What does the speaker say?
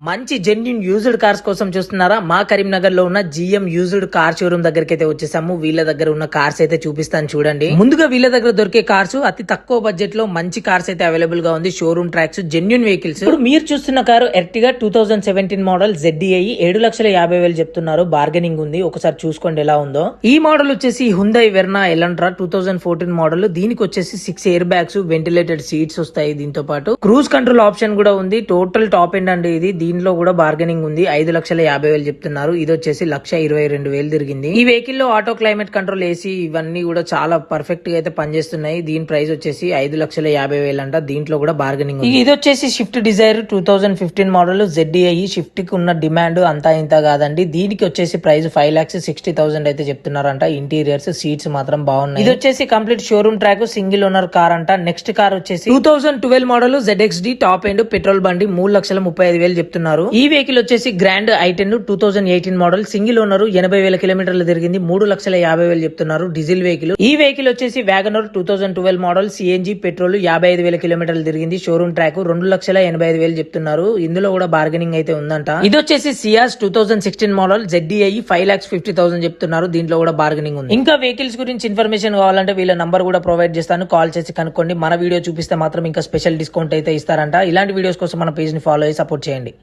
మంచి genuine used cars కోసం చూస్తున్నారా? మా కరీంనగర్ లో ఉన్న జిఎం యూజ్డ్ కార్ షోరూమ్ దగ్గరికి అయితే వచ్చేసాము. వీళ్ళ దగ్గర ఉన్న కార్స్ అయితే చూపిస్తాను చూడండి. ముందుగా వీళ్ళ దగ్గర దొరికే కార్స్ అతి తక్కువ బడ్జెట్ లో మంచి కార్స్ అయితే అవైలబుల్ గా ఉంది. Showroom tracks, genuine vehicles. ఇప్పుడు మీరు చూస్తున్న కారు ఎర్టిగా 2017 మోడల్ ZDI 7,50,000 చెప్తున్నారు. బార్గెనింగ్ ఉంది, ఒకసారి చూసుకోండి ఎలా ఉందో. ఈ మోడల్ వచ్చేసి హుండై వెర్నా ఎలంట్రా 2014 మోడల్. దీనికి వచ్చేసి 6 ఎయిర్ బ్యాగ్స్, వెంటిలేటెడ్ సీట్స్ వస్తాయి. దీంతో పాటు క్రూజ్ కంట్రోల్ ఆప్షన్ కూడా ఉంది. టోటల్ టాప్ ఎండ్ అండి ఇది. దీనిలో కూడా బార్గెనింగ్ ఉంది. 5,50,000 చెప్తున్నారు. ఇది వచ్చేసి 1,22,000 తిరిగింది. ఈ వెహికల్ లో ఆటో క్లైమేట్ కంట్రోల్, ఏసీ ఇవన్నీ కూడా చాలా పర్ఫెక్ట్ గా అయితే పనిచేస్తున్నాయి. దీని ప్రైస్ వచ్చేసి 5,50,000 అంట. దీంట్లో కూడా బార్గెనింగ్ ఉంది. ఇది వచ్చేసి Swift Dzire 2015 model ZDI. Swift కి ఉన్న డిమాండ్ అంతా ఇంత కాదండి. దీనికి వచ్చేసి ప్రైస్ 5,60,000 అయితే చెప్తున్నారంట. ఇంటీరియర్స్, సీట్స్ మాత్రం బాగున్నాయి. ఇది వచ్చేసి complete showroom track, single owner car అంట. నెక్స్ట్ కార్ వచ్చేసి 2012 model ZXD top end petrol బండి 3,35,000 చెప్తున్నారు. ఈ వెహికల్ వచ్చేసి grand i10 2018 model, single owner, 80,000 కిలోమీటర్లు తిరిగింది. 3,50,000 చెప్తున్నారు. Diesel vehicle. ఈ వెహికల్ వచ్చేసి వ్యాగనర్ 2012 మోడల్, సిఎన్జి పెట్రోల్, 55,000 కిలోమీటర్లు తిరిగింది. షోరూమ్ ట్రాక్ 2,85,000 చెప్తున్నారు. ఇందులో కూడా బార్గెనింగ్ అయితే ఉందంట. ఇది వచ్చేసి సియాస్ 2016 మోడల్ ZDI 5,50,000 చెప్తున్నారు. దీంట్లో కూడా బార్గెనింగ్ ఉంది. ఇంకా వెహికల్స్ గురించి ఇన్ఫర్మేషన్ కావాలంటే వీళ్ళ నంబర్ కూడా ప్రొవైడ్ చేస్తాను. కాల్ చేసి కనుక్కోండి. మన వీడియో చూపిస్తే మాత్రం ఇంకా స్పెషల్ డిస్కౌంట్ అయితే ఇస్తారంట. ఇలాంటి వీడియోస్ కోసం మన పేజ్ ని ఫాలో అయ్యి సపోర్ట్ చేయండి.